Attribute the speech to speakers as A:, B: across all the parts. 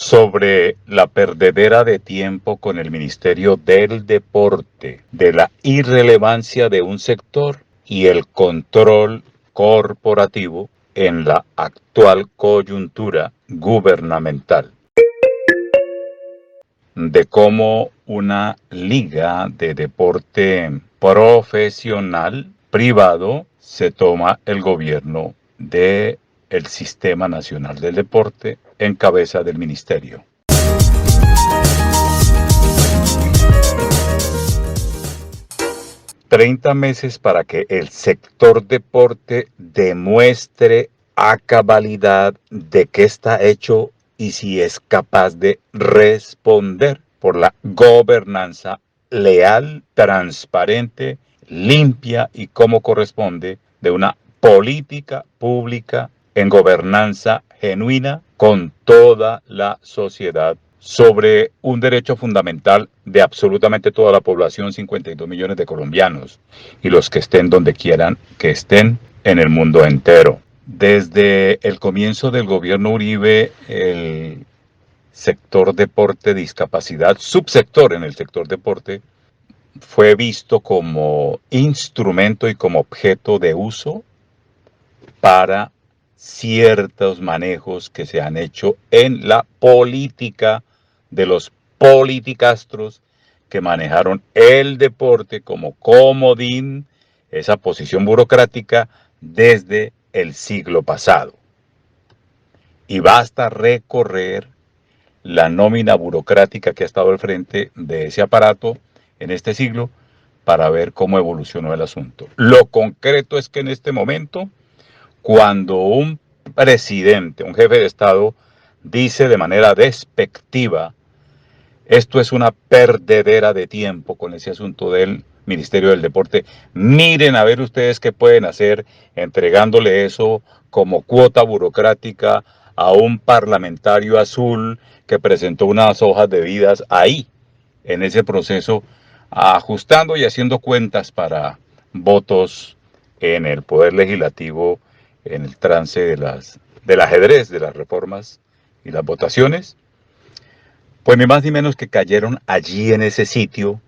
A: sobre la perdedera de tiempo con el Ministerio del Deporte, de la irrelevancia de un sector y el control corporativo en la actual coyuntura gubernamental, de cómo una liga de deporte profesional privado se toma el gobierno del Sistema Nacional del Deporte en cabeza del ministerio. «30 meses para que el sector deporte demuestre a cabalidad de qué está hecho y si es capaz de responder por la gobernanza leal, transparente, limpia y como corresponde de una política pública en gobernanza genuina con toda la sociedad sobre un derecho fundamental de absolutamente toda la población, 52 millones de colombianos, y los que estén donde quieran que estén en el mundo entero». Desde el comienzo del gobierno Uribe, el sector deporte, discapacidad, subsector en el sector deporte, fue visto como instrumento y como objeto de uso para ciertos manejos que se han hecho en la política de los politicastros que manejaron el deporte como comodín, esa posición burocrática, desde el siglo pasado. Y basta recorrer la nómina burocrática que ha estado al frente de ese aparato en este siglo para ver cómo evolucionó el asunto. Lo concreto es que en este momento, cuando un presidente, un jefe de Estado, dice de manera despectiva, esto es una perdedera de tiempo con ese asunto del Ministerio del Deporte, miren a ver ustedes qué pueden hacer entregándole eso como cuota burocrática a un parlamentario azul que presentó unas hojas de vidas ahí, en ese proceso, ajustando y haciendo cuentas para votos en el Poder Legislativo, en el trance del ajedrez, de las reformas y las votaciones. Pues ni más ni menos que cayeron allí en ese sitio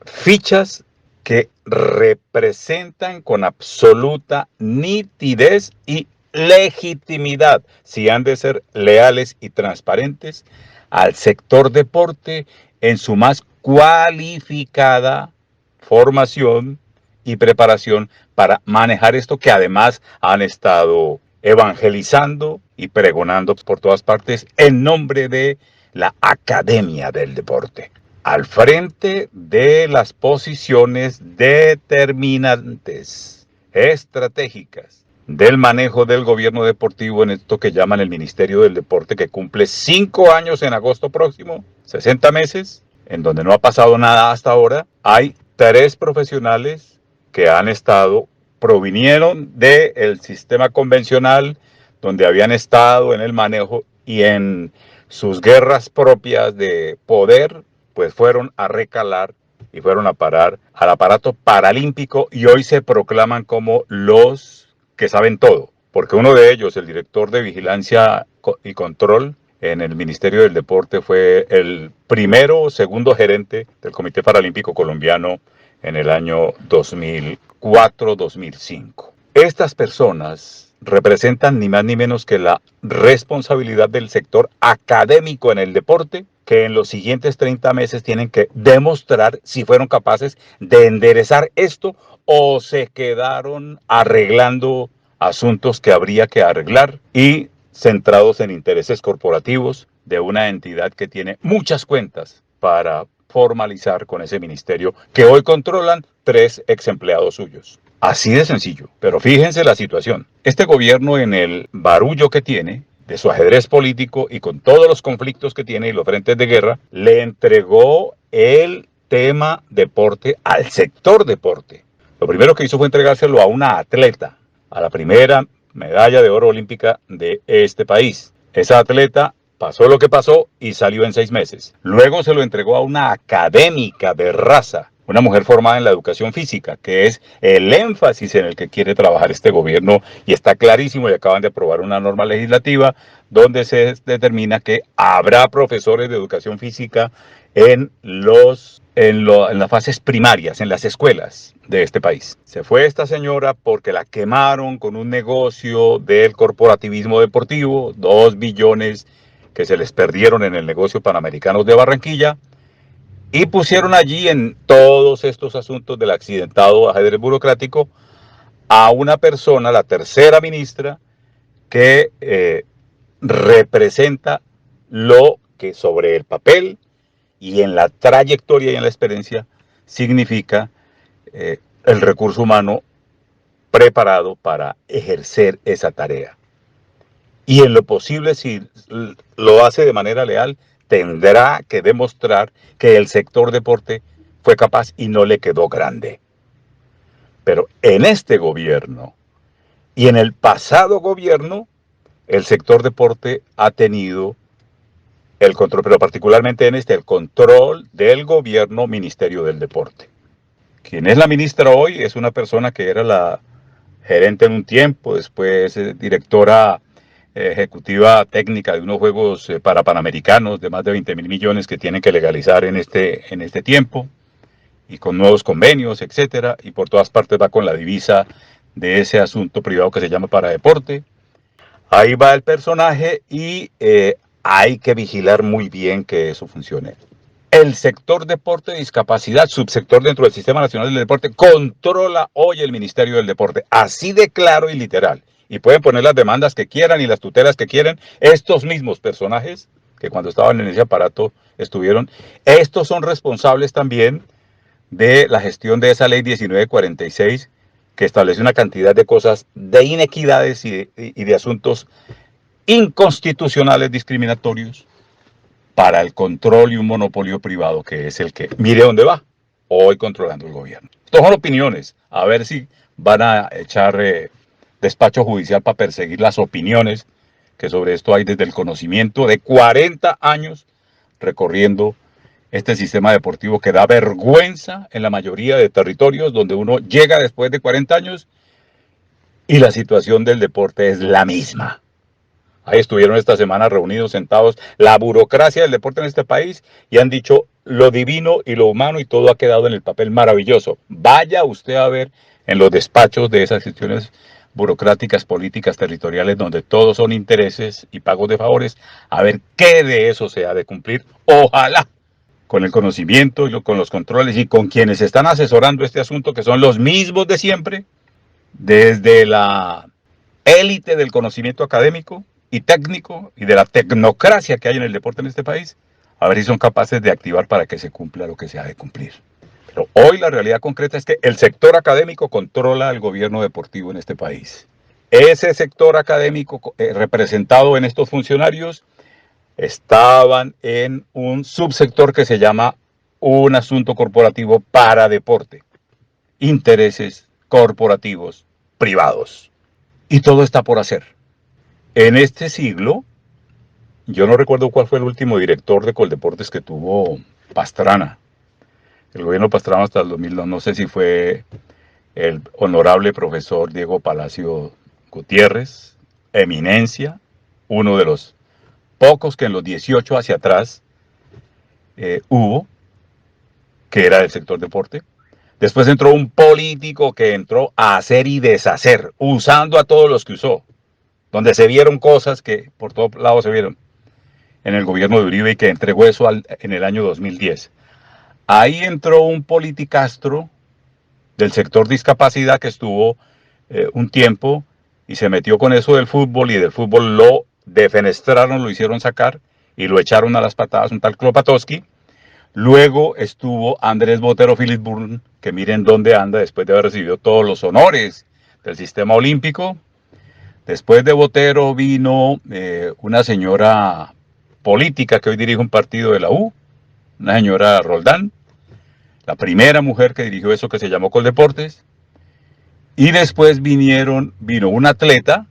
A: fichas que representan con absoluta nitidez y legitimidad, si han de ser leales y transparentes, al sector deporte en su más cualificada formación y preparación para manejar esto que además han estado evangelizando y pregonando por todas partes en nombre de la Academia del Deporte, al frente de las posiciones determinantes, estratégicas, del manejo del gobierno deportivo en esto que llaman el Ministerio del Deporte, que cumple 5 años en agosto próximo, 60 meses, en donde no ha pasado nada hasta ahora. Hay 3 profesionales que han estado, provinieron del sistema convencional, donde habían estado en el manejo y en sus guerras propias de poder, pues fueron a recalar y fueron a parar al aparato paralímpico y hoy se proclaman como los que saben todo, porque uno de ellos, el director de vigilancia y control en el Ministerio del Deporte, fue el primero o segundo gerente del Comité Paralímpico Colombiano en el año 2004-2005. Estas personas representan ni más ni menos que la responsabilidad del sector académico en el deporte, que en los siguientes 30 meses tienen que demostrar si fueron capaces de enderezar esto o se quedaron arreglando asuntos que habría que arreglar y centrados en intereses corporativos de una entidad que tiene muchas cuentas para formalizar con ese ministerio que hoy controlan 3 ex empleados suyos. Así de sencillo, pero fíjense la situación. Este gobierno, en el barullo que tiene de su ajedrez político y con todos los conflictos que tiene y los frentes de guerra, le entregó el tema deporte al sector deporte. Lo primero que hizo fue entregárselo a una atleta, a la primera medalla de oro olímpica de este país. Esa atleta pasó lo que pasó y salió en 6 meses. Luego se lo entregó a una académica de raza una mujer formada en la educación física, que es el énfasis en el que quiere trabajar este gobierno, y está clarísimo, y acaban de aprobar una norma legislativa donde se determina que habrá profesores de educación física en las fases primarias, en las escuelas de este país. Se fue esta señora porque la quemaron con un negocio del corporativismo deportivo, 2 billones que se les perdieron en el negocio Panamericanos de Barranquilla, y pusieron allí en todos estos asuntos del accidentado ajedrez burocrático a una persona, la tercera ministra, que representa lo que sobre el papel y en la trayectoria y en la experiencia significa el recurso humano preparado para ejercer esa tarea. Y en lo posible, si lo hace de manera leal, tendrá que demostrar que el sector deporte fue capaz y no le quedó grande. Pero en este gobierno y en el pasado gobierno, el sector deporte ha tenido el control, pero particularmente en este, el control del gobierno Ministerio del Deporte. Quien es la ministra hoy es una persona que era la gerente en un tiempo, después directora ejecutiva técnica de unos juegos para panamericanos de más de 20.000 millones que tienen que legalizar en este tiempo, y con nuevos convenios, etcétera, y por todas partes va con la divisa de ese asunto privado que se llama para deporte. Ahí va el personaje y hay que vigilar muy bien que eso funcione. El sector deporte y discapacidad, subsector dentro del Sistema Nacional del Deporte, controla hoy el Ministerio del Deporte, así de claro y literal. Y pueden poner las demandas que quieran y las tutelas que quieran. Estos mismos personajes que cuando estaban en ese aparato estuvieron, estos son responsables también de la gestión de esa ley 1946, que establece una cantidad de cosas, de inequidades y de asuntos inconstitucionales discriminatorios para el control y un monopolio privado que es el que, mire dónde va, hoy controlando el gobierno. Estas son opiniones, a ver si van a echar despacho judicial para perseguir las opiniones, que sobre esto hay desde el conocimiento de 40 años recorriendo este sistema deportivo que da vergüenza en la mayoría de territorios donde uno llega después de 40 años y la situación del deporte es la misma. Ahí estuvieron esta semana reunidos, sentados, la burocracia del deporte en este país, y han dicho lo divino y lo humano, y todo ha quedado en el papel maravilloso. Vaya usted a ver en los despachos de esas gestiones burocráticas, políticas, territoriales, donde todos son intereses y pagos de favores, a ver qué de eso se ha de cumplir. Ojalá, con el conocimiento y con los controles y con quienes están asesorando este asunto, que son los mismos de siempre, desde la élite del conocimiento académico y técnico y de la tecnocracia que hay en el deporte en este país, a ver si son capaces de activar para que se cumpla lo que se ha de cumplir. Pero hoy la realidad concreta es que el sector académico controla el gobierno deportivo en este país. Ese sector académico representado en estos funcionarios estaban en un subsector que se llama un asunto corporativo para deporte, intereses corporativos privados. Y todo está por hacer. En este siglo, yo no recuerdo cuál fue el último director de Coldeportes que tuvo Pastrana. El gobierno Pastrana hasta el 2002, no sé si fue el honorable profesor Diego Palacio Gutiérrez, eminencia, uno de los pocos que en los 18 hacia atrás hubo, que era del sector deporte. Después entró un político que entró a hacer y deshacer, usando a todos los que usó, donde se vieron cosas que por todos lados se vieron en el gobierno de Uribe y que entregó eso en el año 2010. Ahí entró un politicastro del sector discapacidad que estuvo un tiempo y se metió con eso del fútbol, y del fútbol lo defenestraron, lo hicieron sacar y lo echaron a las patadas, un tal Klopatowski. Luego estuvo Andrés Botero Philipsburn, que miren dónde anda después de haber recibido todos los honores del sistema olímpico. Después de Botero vino una señora política que hoy dirige un partido de la U, una señora Roldán, la primera mujer que dirigió eso que se llamó Coldeportes. Y después vino un atleta,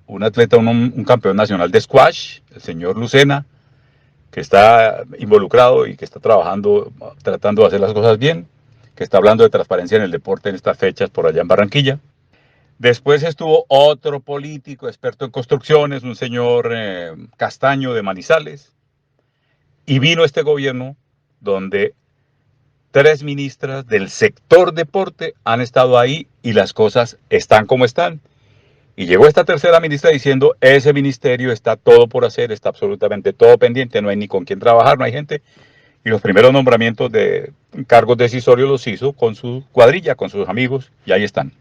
A: un campeón nacional de squash, el señor Lucena, que está involucrado y que está trabajando, tratando de hacer las cosas bien. que está hablando de transparencia en el deporte en estas fechas por allá en Barranquilla. Después estuvo otro político experto en construcciones, un señor Castaño de Manizales. Y vino este gobierno donde 3 ministras del sector deporte han estado ahí y las cosas están como están. Y llegó esta tercera ministra diciendo, ese ministerio está todo por hacer, está absolutamente todo pendiente, no hay ni con quién trabajar, no hay gente. Y los primeros nombramientos de cargos decisorios los hizo con su cuadrilla, con sus amigos, y ahí están.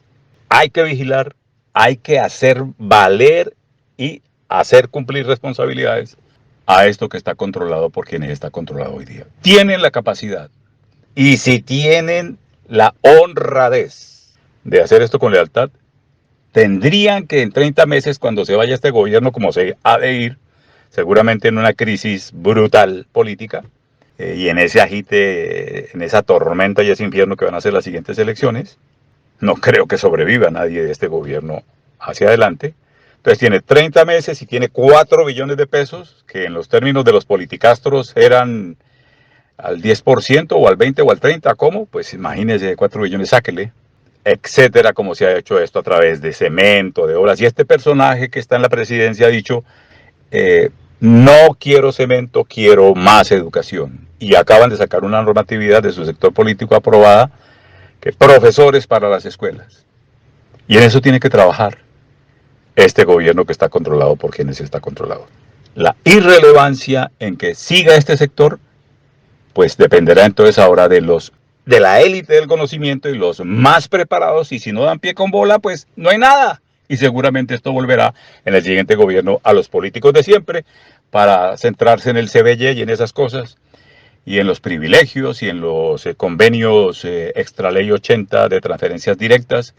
A: Hay que vigilar, hay que hacer valer y hacer cumplir responsabilidades a esto que está controlado por quienes está controlado hoy día. Tienen la capacidad y si tienen la honradez de hacer esto con lealtad, tendrían que en 30 meses, cuando se vaya este gobierno, como se ha de ir, seguramente en una crisis brutal política, y en ese agite, en esa tormenta y ese infierno que van a ser las siguientes elecciones, no creo que sobreviva nadie de este gobierno hacia adelante. Entonces tiene 30 meses y tiene 4 billones de pesos, que en los términos de los politicastros eran al 10% o al 20 o al 30. ¿Cómo? Pues imagínese, 4 billones, sáquele, etcétera, como se ha hecho esto a través de cemento, de obras. Y este personaje que está en la presidencia ha dicho, no quiero cemento, quiero más educación. Y acaban de sacar una normatividad de su sector político aprobada, que profesores para las escuelas. Y en eso tiene que trabajar este gobierno que está controlado por quienes está controlado. La irrelevancia en que siga este sector, pues dependerá entonces ahora de la élite del conocimiento y los más preparados, y si no dan pie con bola, pues no hay nada. Y seguramente esto volverá en el siguiente gobierno a los políticos de siempre para centrarse en el CBY y en esas cosas, y en los privilegios y en los convenios extra ley 80 de transferencias directas,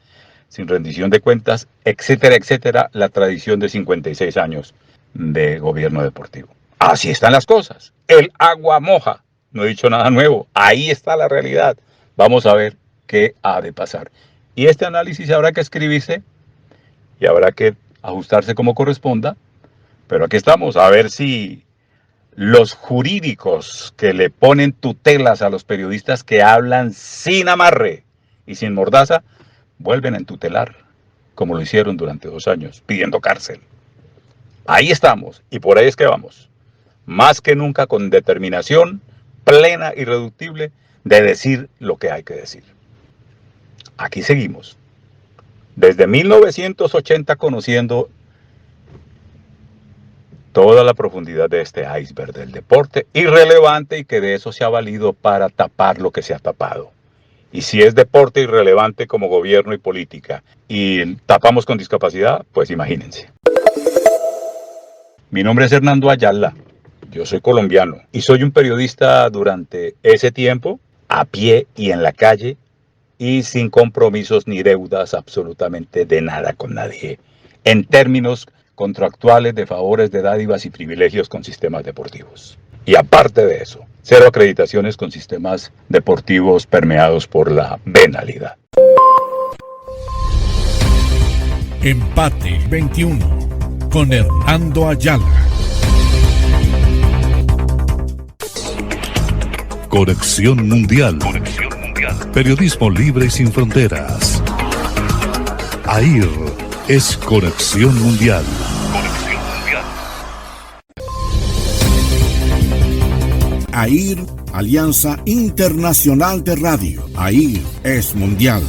A: sin rendición de cuentas, etcétera, etcétera, la tradición de 56 años de gobierno deportivo. Así están las cosas. El agua moja. No he dicho nada nuevo. Ahí está la realidad. Vamos a ver qué ha de pasar. Y este análisis habrá que escribirse y habrá que ajustarse como corresponda. Pero aquí estamos, a ver si los jurídicos que le ponen tutelas a los periodistas que hablan sin amarre y sin mordaza, vuelven a entutelar, como lo hicieron durante 2 años, pidiendo cárcel. Ahí estamos, y por ahí es que vamos. Más que nunca con determinación plena e irreductible de decir lo que hay que decir. Aquí seguimos. Desde 1980 conociendo toda la profundidad de este iceberg del deporte irrelevante y que de eso se ha valido para tapar lo que se ha tapado. Y si es deporte irrelevante como gobierno y política y tapamos con discapacidad, pues imagínense. Mi nombre es Hernando Ayala, yo soy colombiano y soy un periodista durante ese tiempo, a pie y en la calle y sin compromisos ni deudas absolutamente de nada con nadie, en términos contractuales de favores, de dádivas y privilegios con sistemas deportivos. Y aparte de eso, 0 acreditaciones con sistemas deportivos permeados por la venalidad.
B: Empate 21 con Hernando Ayala. Conexión Mundial. Periodismo libre y sin fronteras. AIR es Conexión Mundial. AIR, Alianza Internacional de Radio. AIR es mundial.